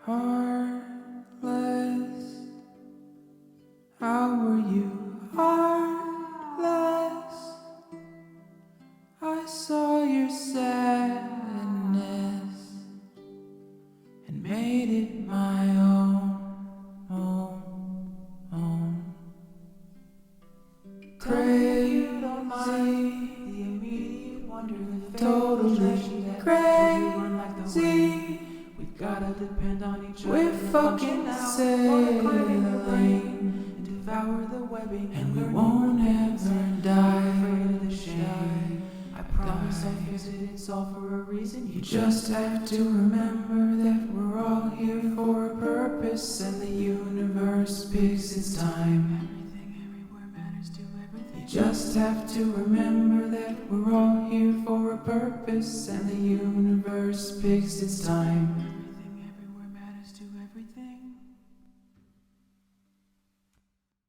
Heartless, how were you heartless? I saw your sadness and made it my own. Crazy, the immediate wonder, totally crazy. We gotta depend on each other. We're fucking sailing and devour the webbing, and we won't ever die. Afraid of the shame. I promise I'll fix it. It's all for a reason. You just have to remember that we're all here for a purpose, and the universe picks its time. Everything everywhere matters to everything. You just have to remember that we're all here for a purpose, and the universe picks its time.